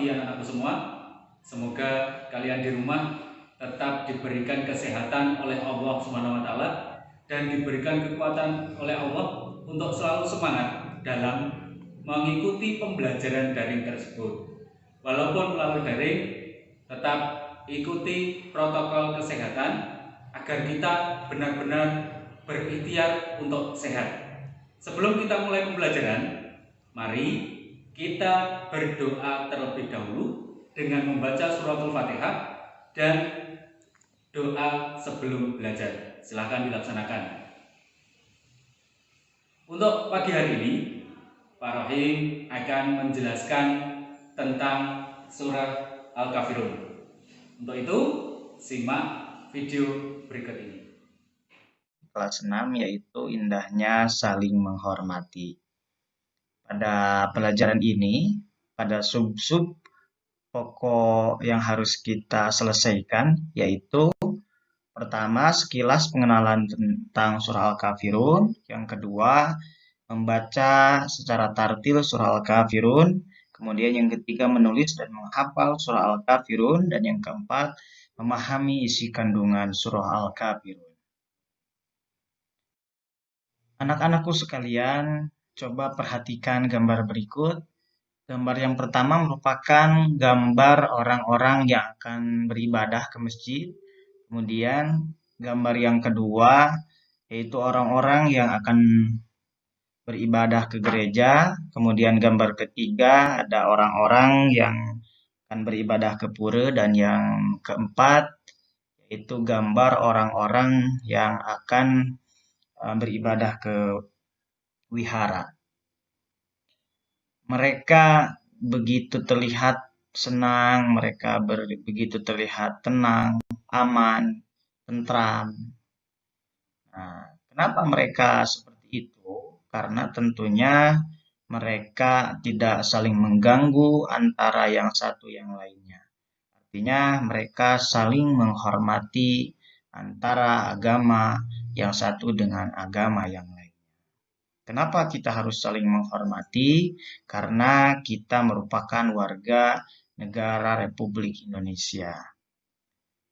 pagi anak-anakku semua. Semoga kalian di rumah tetap diberikan kesehatan oleh Allah Subhanahu wa taala dan diberikan kekuatan oleh Allah untuk selalu semangat dalam mengikuti pembelajaran daring tersebut. Walaupun melalui daring, tetap ikuti protokol kesehatan agar kita benar-benar berikhtiar untuk sehat. Sebelum kita mulai pembelajaran, mari kita berdoa terlebih dahulu dengan membaca suratul Fatihah dan doa sebelum belajar. Silakan dilaksanakan. Untuk pagi hari ini, Pak Rohim akan menjelaskan tentang surah Al-Kafirun. Untuk itu, simak video berikut ini. Kelas 6 yaitu indahnya saling menghormati. Pada pelajaran ini, pada sub-sub pokok yang harus kita selesaikan, yaitu pertama, sekilas pengenalan tentang surah Al-Kafirun. Yang kedua, membaca secara tartil surah Al-Kafirun. Kemudian yang ketiga, menulis dan menghafal surah Al-Kafirun. Dan yang keempat, memahami isi kandungan surah Al-Kafirun. Anak-anakku sekalian, coba perhatikan gambar berikut. Gambar yang pertama merupakan gambar orang-orang yang akan beribadah ke masjid. Kemudian gambar yang kedua yaitu orang-orang yang akan beribadah ke gereja. Kemudian gambar ketiga ada orang-orang yang akan beribadah ke pura. Dan yang keempat yaitu gambar orang-orang yang akan beribadah ke wihara. Mereka begitu terlihat senang, mereka begitu terlihat tenang, aman, tentram. Nah, kenapa mereka seperti itu? Karena tentunya mereka tidak saling mengganggu antara yang satu yang lainnya. Artinya mereka saling menghormati antara agama yang satu dengan agama yang lain. Kenapa kita harus saling menghormati? Karena kita merupakan warga negara Republik Indonesia.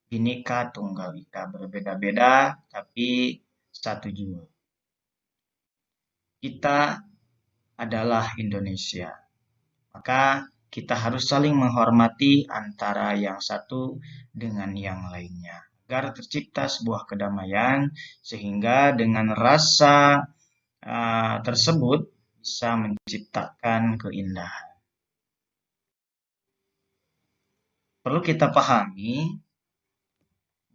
Bhinneka Tunggal Ika, berbeda-beda tapi satu jua. Kita adalah Indonesia. Maka kita harus saling menghormati antara yang satu dengan yang lainnya. Agar tercipta sebuah kedamaian sehingga dengan rasa tersebut bisa menciptakan keindahan. Perlu kita pahami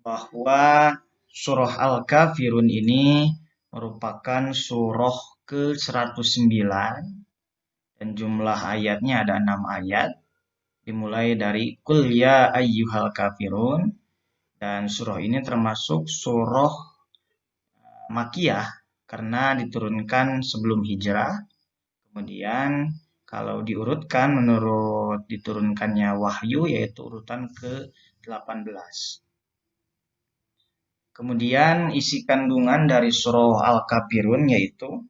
bahwa surah Al-Kafirun ini merupakan surah ke-109 dan jumlah ayatnya ada 6 ayat. Dimulai dari Qul ya ayyuhal kafirun, dan surah ini termasuk surah Makkiyah karena diturunkan sebelum hijrah. Kemudian kalau diurutkan menurut diturunkannya wahyu yaitu urutan ke-18. Kemudian isi kandungan dari surah Al-Kafirun yaitu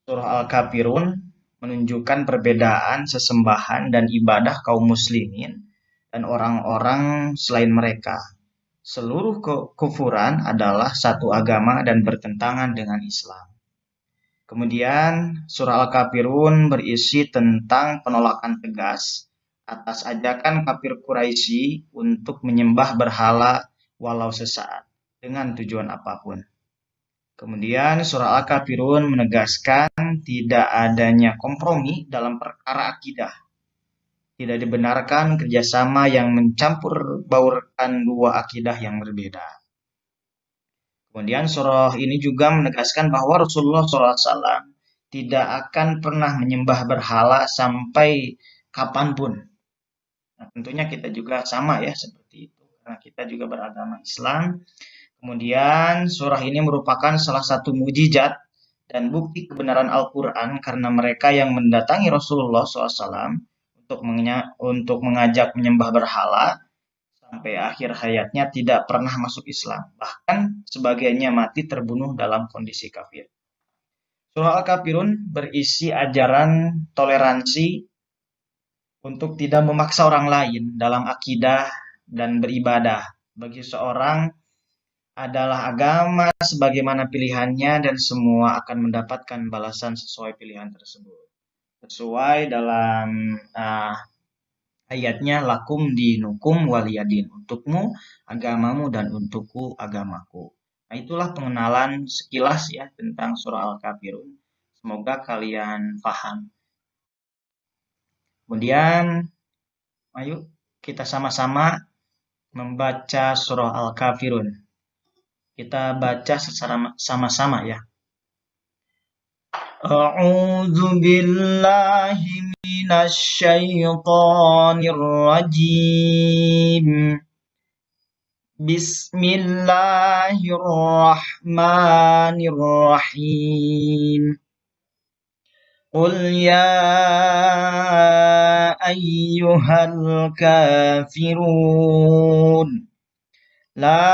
surah Al-Kafirun menunjukkan perbedaan sesembahan dan ibadah kaum muslimin dan orang-orang selain mereka. Seluruh kekufuran adalah satu agama dan bertentangan dengan Islam. Kemudian surah Al-Kafirun berisi tentang penolakan tegas atas ajakan kafir Quraisy untuk menyembah berhala walau sesaat dengan tujuan apapun. Kemudian surah Al-Kafirun menegaskan tidak adanya kompromi dalam perkara akidah. Tidak dibenarkan kerjasama yang mencampur baurkan dua akidah yang berbeda. Kemudian surah ini juga menegaskan bahwa Rasulullah SAW tidak akan pernah menyembah berhala sampai kapanpun. Nah, tentunya kita juga sama ya seperti itu, karena kita juga beragama Islam. Kemudian surah ini merupakan salah satu mukjizat dan bukti kebenaran Al-Quran karena mereka yang mendatangi Rasulullah SAW untuk mengajak menyembah berhala sampai akhir hayatnya tidak pernah masuk Islam. Bahkan sebagiannya mati terbunuh dalam kondisi kafir. Surah Al-Kafirun berisi ajaran toleransi untuk tidak memaksa orang lain dalam akidah dan beribadah. Bagi seorang adalah agama sebagaimana pilihannya dan semua akan mendapatkan balasan sesuai pilihan tersebut. Sesuai dalam ayatnya lakum dinukum waliyadin, untukmu agamamu dan untukku agamaku. Nah, itulah pengenalan sekilas ya tentang surah Al-Kafirun. Semoga kalian paham. Kemudian, ayo kita sama-sama membaca surah Al-Kafirun. Kita baca secara sama-sama ya. A'udzu billahi minasy syaithanir rajim. Bismillahirrahmanirrahim. Qul ya ayyuhal kafirun la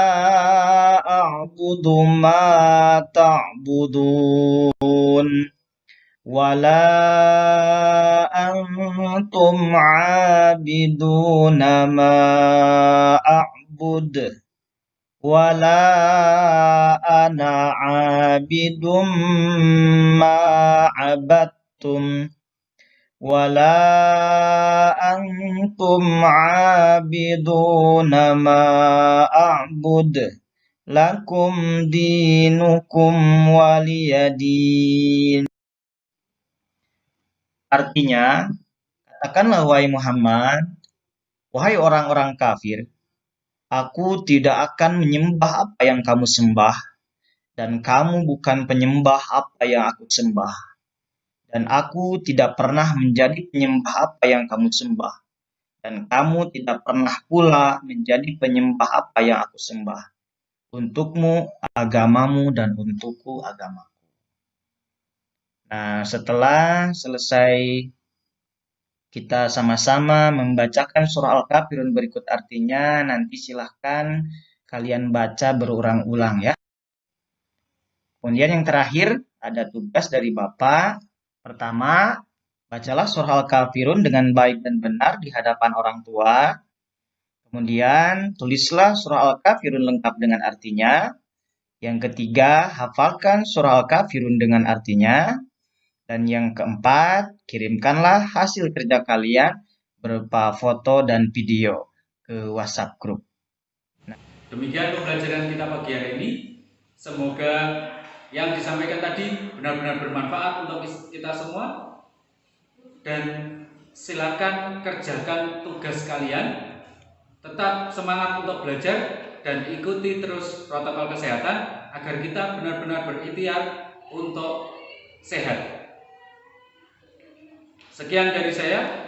a'budu ma ta'budun wala antum 'abiduna ma a'bud wala ana 'abidum ma 'abadtum wala antum 'abiduna ma a'bud lakum dinukum waliyadin. Artinya, katakanlah wahai Muhammad, wahai orang-orang kafir, aku tidak akan menyembah apa yang kamu sembah, dan kamu bukan penyembah apa yang aku sembah. Dan aku tidak pernah menjadi penyembah apa yang kamu sembah, dan kamu tidak pernah pula menjadi penyembah apa yang aku sembah. Untukmu agamamu dan untukku agamaku. Nah, setelah selesai kita sama-sama membacakan surah Al-Kafirun berikut artinya, nanti silahkan kalian baca berulang-ulang ya. Kemudian yang terakhir, ada tugas dari Bapak. Pertama, bacalah surah Al-Kafirun dengan baik dan benar di hadapan orang tua. Kemudian, tulislah surah Al-Kafirun lengkap dengan artinya. Yang ketiga, hafalkan surah Al-Kafirun dengan artinya. Dan yang keempat, kirimkanlah hasil kerja kalian berupa foto dan video ke WhatsApp group. Demikian pembelajaran kita pagi hari ini. Semoga yang disampaikan tadi benar-benar bermanfaat untuk kita semua. Dan silakan kerjakan tugas kalian. Tetap semangat untuk belajar dan ikuti terus protokol kesehatan agar kita benar-benar berikhtiar untuk sehat. Sekian dari saya.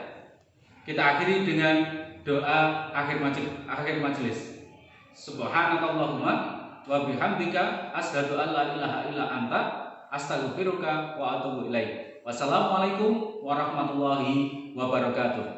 Kita akhiri dengan doa akhir majelis. Subhanakallahumma wa bihamdika asyhadu an la ilaha illa anta astaghfiruka wa atubu ilaik. Wassalamualaikum warahmatullahi wabarakatuh.